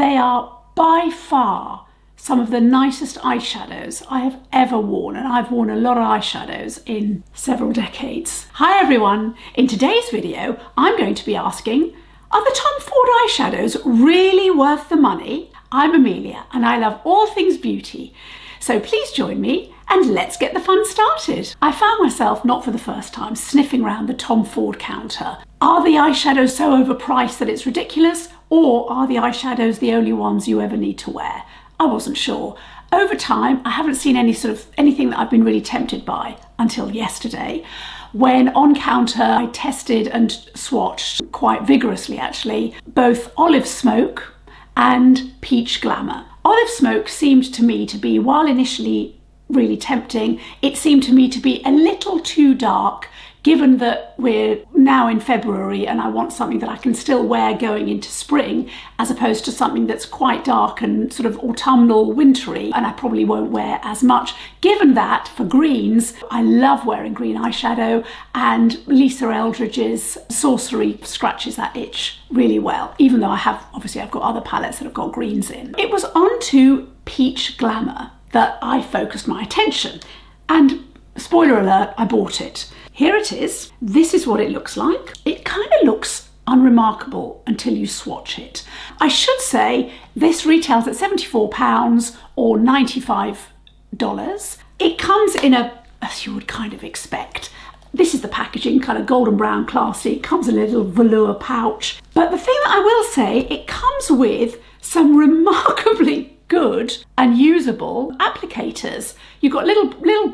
They are by far some of the nicest eyeshadows I have ever worn, and I've worn a lot of eyeshadows in several decades. Hi everyone, in today's video I'm going to be asking, are the Tom Ford eyeshadows really worth the money? I'm Amelia and I love all things beauty, so please join me and let's get the fun started. I found myself, not for the first time, sniffing around the Tom Ford counter. Are the eyeshadows so overpriced that it's ridiculous, or are the eyeshadows the only ones you ever need to wear? I wasn't sure. Over time, I haven't seen anything that I've been really tempted by until yesterday, when on counter I tested and swatched quite vigorously actually, both Olive Smoke and Peach Glamour. Olive Smoke seemed to me to be, while initially really tempting, it seemed to me to be a little too dark, given that we're now in February and I want something that I can still wear going into spring, as opposed to something that's quite dark and sort of autumnal, wintry, and I probably won't wear as much. Given that, for greens, I love wearing green eyeshadow, and Lisa Eldridge's Sorcery scratches that itch really well, even though I've got other palettes that have got greens in. It was onto Peach Glamour that I focused my attention, and spoiler alert, I bought it. Here it is. This is what it looks like. It kind of looks unremarkable until you swatch it. I should say this retails at £74 or $95. It comes in as you would kind of expect. This is the packaging, kind of golden brown, classy. It comes in a little velour pouch. But the thing that I will say, it comes with some remarkably good and usable applicators. You've got a little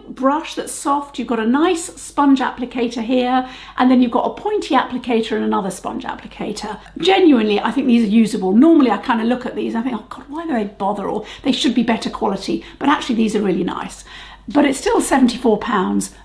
brush that's soft, you've got a nice sponge applicator here, and then you've got a pointy applicator and another sponge applicator. Genuinely, I think these are usable. Normally I kind of look at these and I think, oh God, why do they bother? Or they should be better quality, but actually these are really nice. But it's still £74,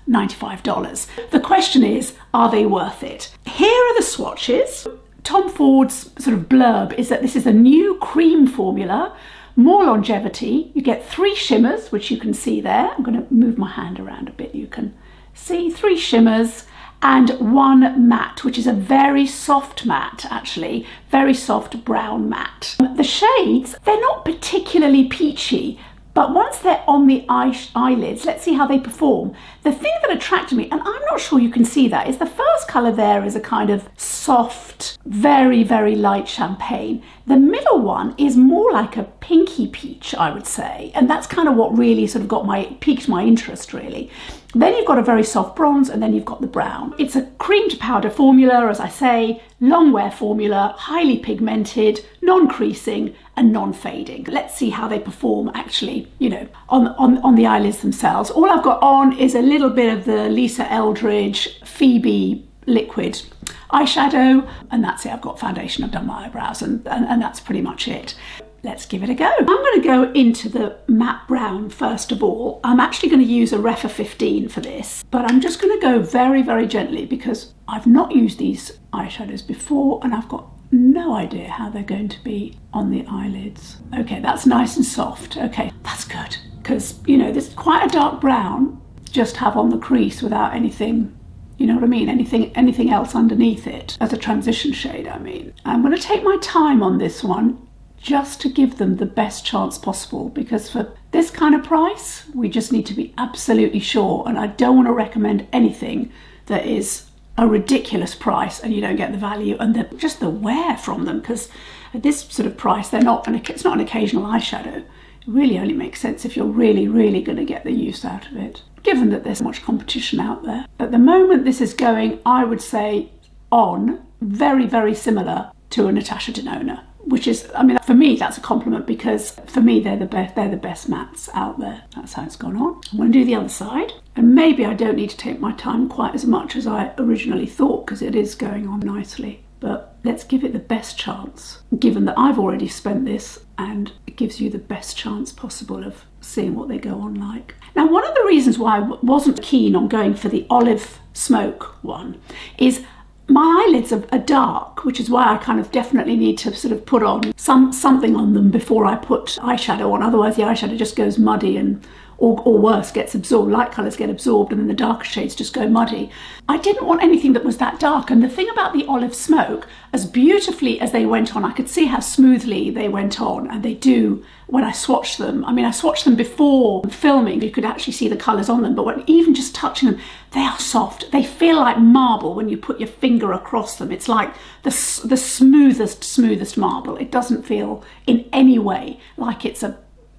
$95. The question is, are they worth it? Here are the swatches. Tom Ford's sort of blurb is that this is a new cream formula, more longevity. You get 3 shimmers, which you can see there. I'm going to move my hand around a bit. You can see 3 shimmers and 1 matte, which is a very soft matte, actually, very soft brown matte. The shades, they're not particularly peachy, but once they're on the eyelids, let's see how they perform. The thing that attracted me, and I'm not sure you can see that, is the first colour there is a kind of soft, very, very light champagne. The middle one is more like a pinky peach, I would say, and that's kind of what really sort of piqued my interest, really. Then you've got a very soft bronze, and then you've got the brown. It's a cream to powder formula, as I say, long wear formula, highly pigmented, non-creasing and non-fading. Let's see how they perform actually, you know, on the eyelids themselves. All I've got on is a little bit of the Lisa Eldridge Phoebe liquid eyeshadow, and that's it. I've got foundation, I've done my eyebrows, and that's pretty much it. Let's give it a go. I'm going to go into the matte brown first of all. I'm actually going to use a Refa 15 for this, but I'm just going to go very, very gently because I've not used these eyeshadows before and I've got no idea how they're going to be on the eyelids. Okay, that's nice and soft. Okay, that's good, because, you know, this is quite a dark brown, just have on the crease without anything, you know what I mean, anything else underneath it as a transition shade. I mean, I'm going to take my time on this one, just to give them the best chance possible, because for this kind of price, we just need to be absolutely sure, and I don't want to recommend anything that is a ridiculous price and you don't get the value and just the wear from them, because at this sort of price, it's not an occasional eyeshadow. It really only makes sense if you're really, really going to get the use out of it, given that there's so much competition out there. At the moment this is going, I would say, on very, very similar to a Natasha Denona, which is, I mean, for me that's a compliment, because for me they're the best mattes out there. That's how it's gone on. I'm going to do the other side, and maybe I don't need to take my time quite as much as I originally thought, because it is going on nicely, but let's give it the best chance, given that I've already spent this, and it gives you the best chance possible of seeing what they go on like. Now, one of the reasons why I wasn't keen on going for the Olive Smoke one is my eyelids are dark, which is why I kind of definitely need to sort of put on something on them before I put eyeshadow on. Otherwise the eyeshadow just goes muddy and or worse, gets absorbed. Light colours get absorbed and then the darker shades just go muddy. I didn't want anything that was that dark, and the thing about the Olive Smoke, as beautifully as they went on, I could see how smoothly they went on, and they do when I swatched them. I mean, I swatched them before filming, you could actually see the colours on them, but when even just touching them, they are soft. They feel like marble when you put your finger across them. It's like the smoothest marble. It doesn't feel in any way like it's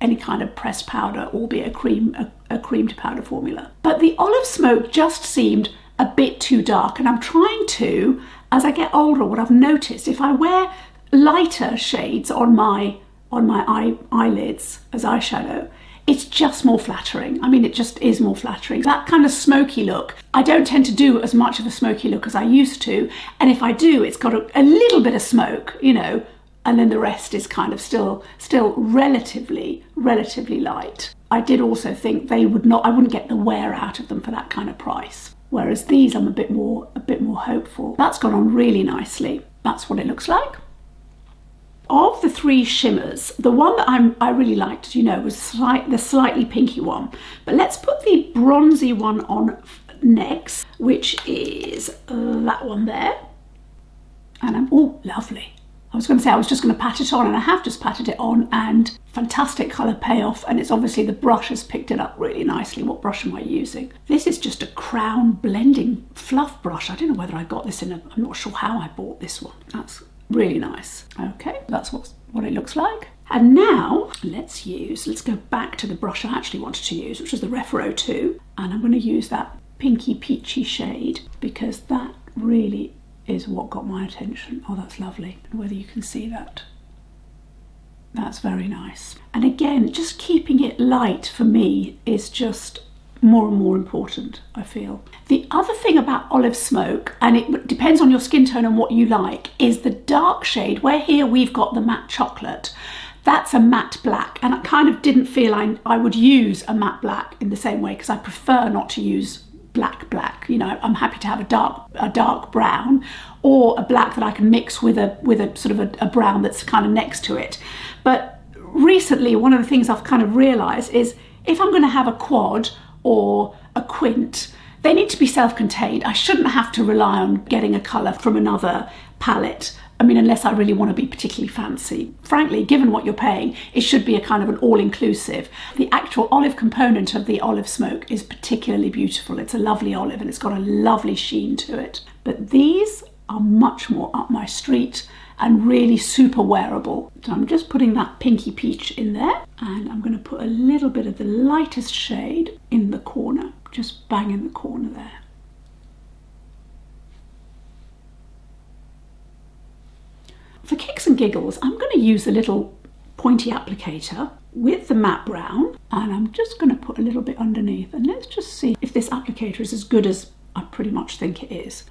any kind of pressed powder, albeit a creamed powder formula. But the Olive Smoke just seemed a bit too dark, and I'm trying to, as I get older, what I've noticed, if I wear lighter shades on my eyelids as eyeshadow, it's just more flattering. I mean, it just is more flattering. That kind of smoky look, I don't tend to do as much of a smoky look as I used to, and if I do, it's got a little bit of smoke, you know, and then the rest is kind of still relatively light. I did also think I wouldn't get the wear out of them for that kind of price. Whereas these, I'm a bit more hopeful. That's gone on really nicely. That's what it looks like. Of the three shimmers, the one that I really liked, as you know, was the slightly pinky one. But let's put the bronzy one on next, which is that one there. And oh, lovely. I was going to say I was just going to pat it on, and I have just patted it on, and fantastic colour payoff, and it's obviously the brush has picked it up really nicely. What brush am I using? This is just a Crown blending fluff brush. I don't know whether I got this I'm not sure how I bought this one. That's really nice. Okay, that's what it looks like. And now let's go back to the brush I actually wanted to use, which was the Ref 02, and I'm going to use that pinky peachy shade because that really is what got my attention. Oh, that's lovely. Whether you can see that. That's very nice. And again, just keeping it light for me is just more and more important, I feel. The other thing about Olive Smoke, and it depends on your skin tone and what you like, is the dark shade. Where here we've got the matte chocolate, that's a matte black, and I kind of didn't feel I would use a matte black in the same way because I prefer not to use black. You know, I'm happy to have a dark brown or a black that I can mix with a sort of a brown that's kind of next to it. But recently, one of the things I've kind of realised is if I'm going to have a quad or a quint, they need to be self-contained. I shouldn't have to rely on getting a colour from another palette. I mean, unless I really want to be particularly fancy. Frankly, given what you're paying, it should be a kind of an all-inclusive. The actual olive component of the Olive Smoke is particularly beautiful. It's a lovely olive and it's got a lovely sheen to it. But these are much more up my street and really super wearable. So I'm just putting that pinky peach in there, and I'm going to put a little bit of the lightest shade in the corner, just bang in the corner there. For kicks and giggles, I'm going to use a little pointy applicator with the matte brown, and I'm just going to put a little bit underneath, and let's just see if this applicator is as good as I pretty much think it is.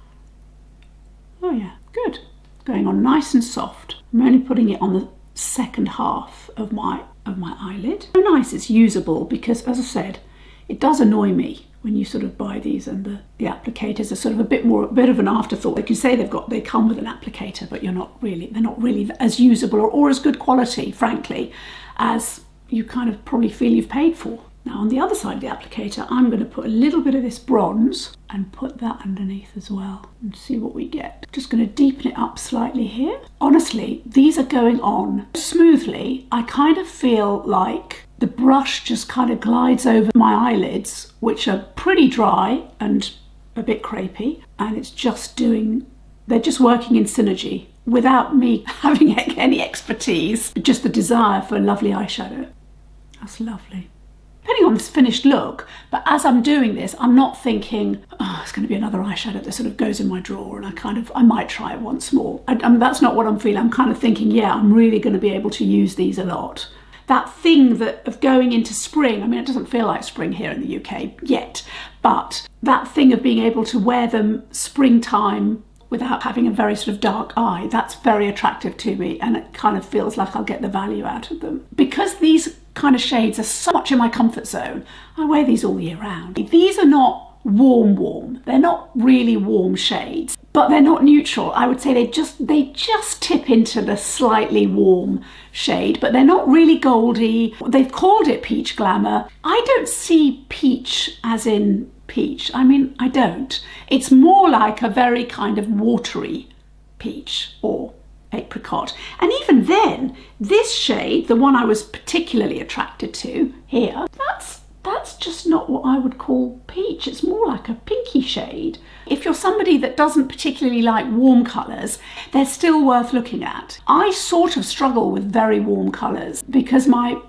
Oh yeah, good. Going on nice and soft. I'm only putting it on the second half of my eyelid. So nice, it's usable, because as I said, it does annoy me when you sort of buy these and the applicators are sort of a bit of an afterthought. They can say they come with an applicator, but they're not really as usable or as good quality, frankly, as you kind of probably feel you've paid for. Now on the other side of the applicator, I'm going to put a little bit of this bronze and put that underneath as well and see what we get. Just going to deepen it up slightly here. Honestly, these are going on smoothly. I kind of feel like the brush just kind of glides over my eyelids, which are pretty dry and a bit crepey, and it's just they're just working in synergy without me having any expertise, just the desire for a lovely eyeshadow. That's lovely. Depending on this finished look, but as I'm doing this, I'm not thinking, oh, it's going to be another eyeshadow that sort of goes in my drawer and I might try it once more. That's not what I'm feeling. I'm kind of thinking, yeah, I'm really going to be able to use these a lot. That thing of going into spring, I mean, it doesn't feel like spring here in the UK yet, but that thing of being able to wear them springtime without having a very sort of dark eye, that's very attractive to me, and it kind of feels like I'll get the value out of them. Because these kind of shades are so much in my comfort zone, I wear these all year round. These are not warm. They're not really warm shades. but they're not neutral. I would say they just tip into the slightly warm shade, but they're not really goldy. They've called it Peach Glamour. I don't see peach as in peach. I mean, I don't. It's more like a very kind of watery peach or apricot. And even then, this shade, the one I was particularly attracted to here, that's just not what I would call peach. It's more like a pinky shade. If you're somebody that doesn't particularly like warm colours, they're still worth looking at. I sort of struggle with very warm colours because my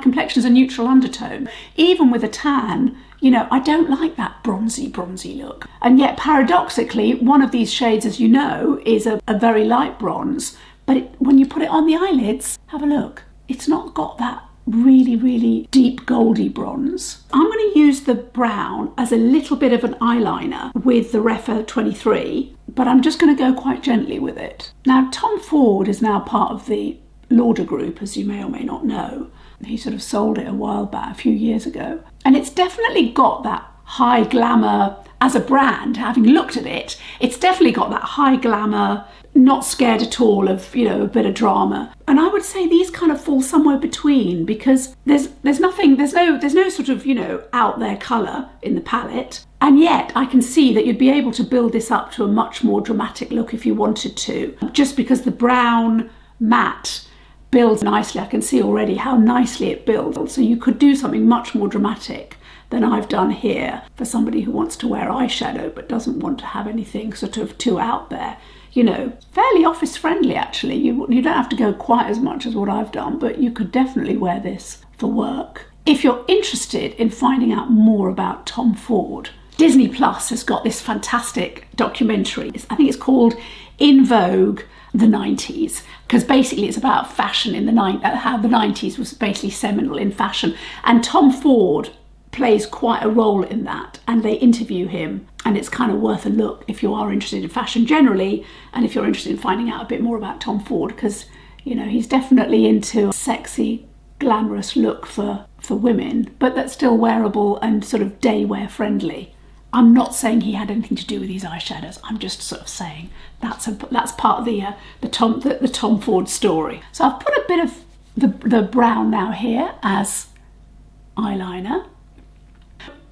complexion is a neutral undertone. Even with a tan, you know, I don't like that bronzy look. And yet paradoxically, one of these shades, as you know, is a very light bronze. But when you put it on the eyelids, have a look. It's not got that really deep goldy bronze. I'm going to use the brown as a little bit of an eyeliner with the Refa 23, but I'm just going to go quite gently with it. Now, Tom Ford is now part of the Lauder Group, as you may or may not know. He sort of sold it a while back, a few years ago. And it's definitely got that high glamour as a brand. Having looked at it, it's definitely got that high glamour, not scared at all of, you know, a bit of drama. And I would say these kind of fall somewhere between, because there's no sort of, you know, out there colour in the palette. And yet I can see that you'd be able to build this up to a much more dramatic look if you wanted to, just because the brown matte builds nicely. I can see already how nicely it builds. So you could do something much more dramatic than I've done here for somebody who wants to wear eyeshadow but doesn't want to have anything sort of too out there. You know, fairly office friendly actually. You don't have to go quite as much as what I've done, but you could definitely wear this for work. If you're interested in finding out more about Tom Ford, Disney Plus has got this fantastic documentary. I think it's called In Vogue, the 90s, because basically it's about fashion in how the 90s was basically seminal in fashion. And Tom Ford plays quite a role in that, and they interview him, and it's kind of worth a look if you are interested in fashion generally, and if you're interested in finding out a bit more about Tom Ford, because, you know, he's definitely into a sexy, glamorous look for women, but that's still wearable and sort of day wear friendly. I'm not saying he had anything to do with these eyeshadows. I'm just sort of saying that's part of the Tom Ford story. So I've put a bit of the brown now here as eyeliner.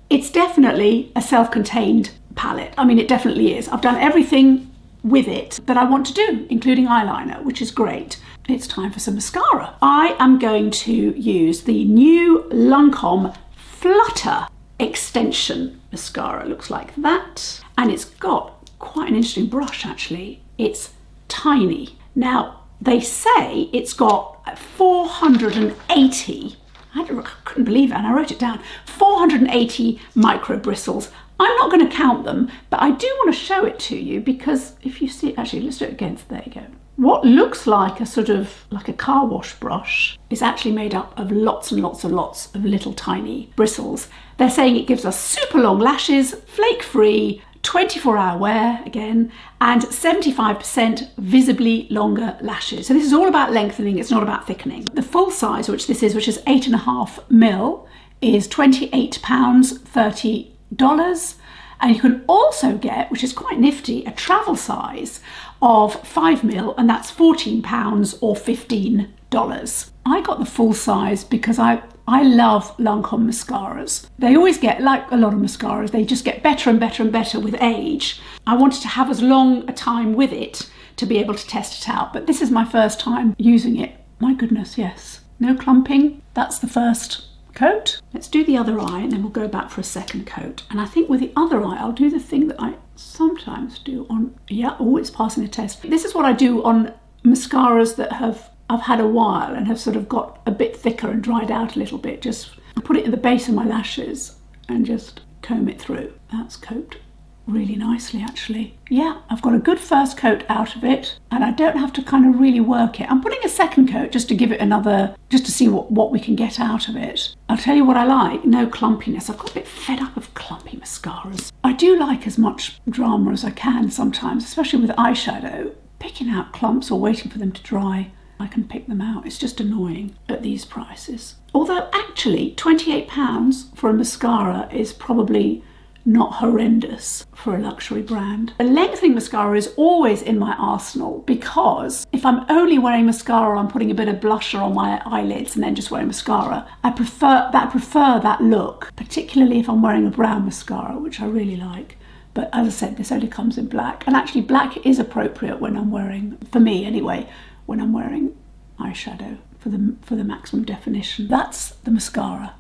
It's definitely a self-contained palette. I mean, it definitely is. I've done everything with it that I want to do, including eyeliner, which is great. It's time for some mascara. I am going to use the new LANCôME Flutter extension mascara. It looks like that, and it's got quite an interesting brush actually. It's tiny. Now they say it's got 480, I couldn't believe it, and I wrote it down, 480 micro bristles. I'm not going to count them, but I do want to show it to you, because if you see, actually let's do it again. There you go. What looks like a sort of like a car wash brush is actually made up of lots and lots and lots of little tiny bristles. They're saying it gives us super long lashes, flake-free, 24-hour wear again, and 75% visibly longer lashes. So this is all about lengthening, it's not about thickening. The full size, which this is, which is 8.5mm, is £28, $30. And you can also get, which is quite nifty, a travel size of 5mm, and that's £14 or $15. I got the full size because I love LANCôME mascaras. They always get, like a lot of mascaras, they just get better and better and better with age. I wanted to have as long a time with it to be able to test it out, but this is my first time using it. My goodness, yes. No clumping. That's the first coat. Let's do the other eye and then we'll go back for a second coat. And I think with the other eye, I'll do the thing that I sometimes do on, yeah, oh, it's passing a test. This is what I do on mascaras that I've had a while and have sort of got a bit thicker and dried out a little bit. Just put it in the base of my lashes and just comb it through. That's coated really nicely actually. Yeah, I've got a good first coat out of it and I don't have to kind of really work it. I'm putting a second coat just to give it another, just to see what we can get out of it. I'll tell you what I like, no clumpiness. I've got a bit fed up of clumpy mascaras. I do like as much drama as I can sometimes, especially with eyeshadow. Picking out clumps or waiting for them to dry, I can pick them out. It's just annoying at these prices. Although actually £28 for a mascara is probably not horrendous for a luxury brand. A lengthening mascara is always in my arsenal because if I'm only wearing mascara, I'm putting a bit of blusher on my eyelids and then just wearing mascara. I prefer that look, particularly if I'm wearing a brown mascara, which I really like. But as I said, this only comes in black. And actually black is appropriate when I'm wearing, for me anyway, when I'm wearing eyeshadow for the maximum definition. That's the mascara.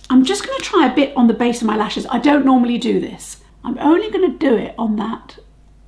I'm just going to try a bit on the base of my lashes. I don't normally do this. I'm only going to do it on that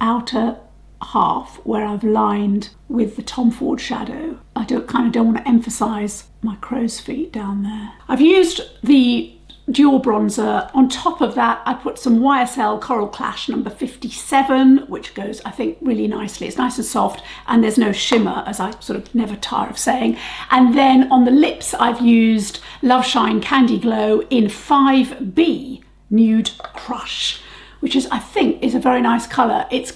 outer half where I've lined with the Tom Ford shadow. I don't want to emphasize my crow's feet down there. I've used the Dior bronzer. On top of that, I put some YSL Coral Clash number 57, which goes, I think, really nicely. It's nice and soft, and there's no shimmer, as I sort of never tire of saying. And then on the lips, I've used Love Shine Candy Glow in 5B Nude Crush, which is, I think, is a very nice colour. It's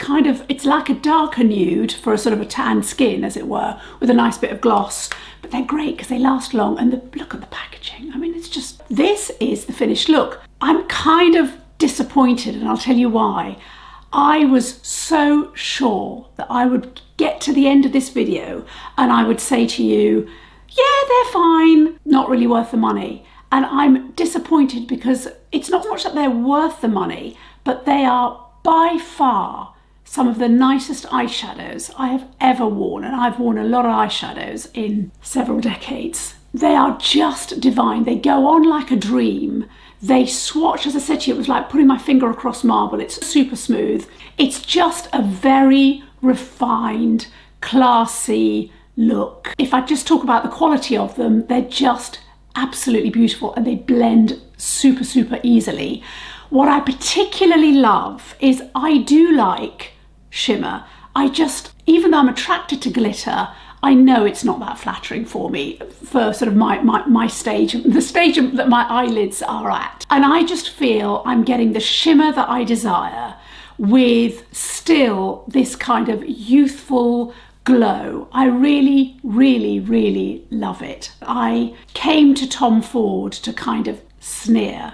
like a darker nude for a sort of a tan skin, as it were, with a nice bit of gloss. But they're great because they last long, and look at the packaging. I mean, it's just, this is the finished look. I'm kind of disappointed, and I'll tell you why. I was so sure that I would get to the end of this video and I would say to you, yeah, they're fine, not really worth the money. And I'm disappointed because it's not so much that they're worth the money, but they are by far some of the nicest eyeshadows I have ever worn, and I've worn a lot of eyeshadows in several decades. They are just divine. They go on like a dream. They swatch, as I said to you, it was like putting my finger across marble. It's super smooth. It's just a very refined, classy look. If I just talk about the quality of them, they're just absolutely beautiful and they blend super, super easily. What I particularly love is I do like shimmer. Even though I'm attracted to glitter, I know it's not that flattering for me for sort of my stage, the stage that my eyelids are at. And I just feel I'm getting the shimmer that I desire with still this kind of youthful glow. I really, really, really love it. I came to Tom Ford to kind of sneer,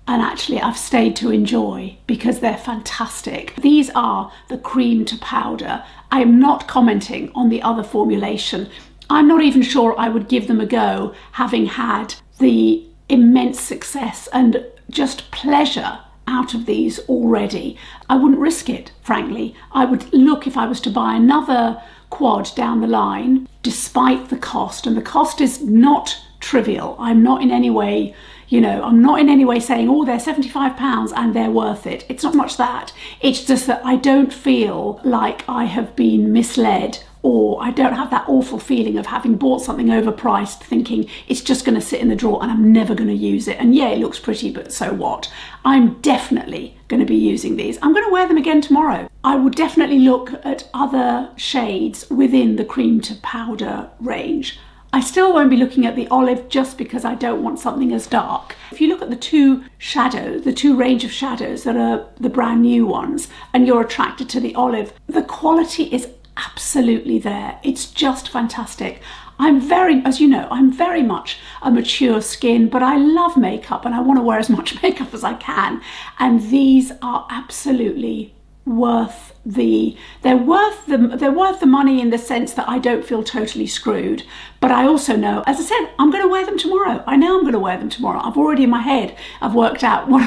and actually I've stayed to enjoy because they're fantastic. These are the cream to powder. I am not commenting on the other formulation. I'm not even sure I would give them a go, having had the immense success and just pleasure out of these already. I wouldn't risk it, frankly. I would look, if I was to buy another quad down the line, despite the cost, and the cost is not trivial. I'm not in any way, I'm not in any way saying, oh, they're £75 and they're worth it. It's not much that. It's just that I don't feel like I have been misled, or I don't have that awful feeling of having bought something overpriced thinking it's just going to sit in the drawer and I'm never going to use it. And yeah, it looks pretty, but so what? I'm definitely going to be using these. I'm going to wear them again tomorrow. I would definitely look at other shades within the cream to powder range. I still won't be looking at the olive just because I don't want something as dark. If you look at the two range of shadows that are the brand new ones, and you're attracted to the olive, the quality is absolutely there. It's just fantastic. As you know, I'm very much a mature skin, but I love makeup and I want to wear as much makeup as I can. And these are absolutely worth they're worth the money in the sense that I don't feel totally screwed. But I also know, as I said, I'm going to wear them tomorrow. I know I'm going to wear them tomorrow. I've already in my head, I've worked out what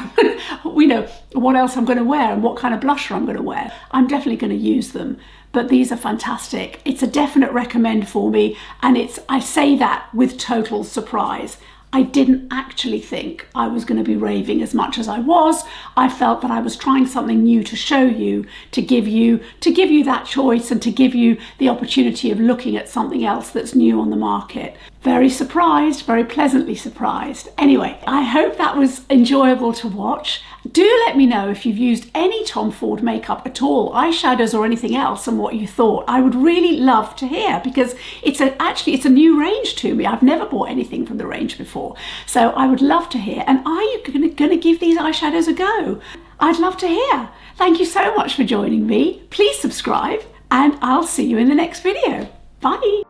else I'm going to wear and what kind of blusher I'm going to wear. I'm definitely going to use them. But these are fantastic. It's a definite recommend for me, and I say that with total surprise. I didn't actually think I was going to be raving as much as I was. I felt that I was trying something new to show you, to give you that choice and to give you the opportunity of looking at something else that's new on the market. Very surprised, very pleasantly surprised. Anyway, I hope that was enjoyable to watch. Do let me know if you've used any Tom Ford makeup at all, eyeshadows or anything else, and what you thought. I would really love to hear, because it's a new range to me. I've never bought anything from the range before. So I would love to hear. And are you going to give these eyeshadows a go? I'd love to hear. Thank you so much for joining me. Please subscribe, and I'll see you in the next video. Bye.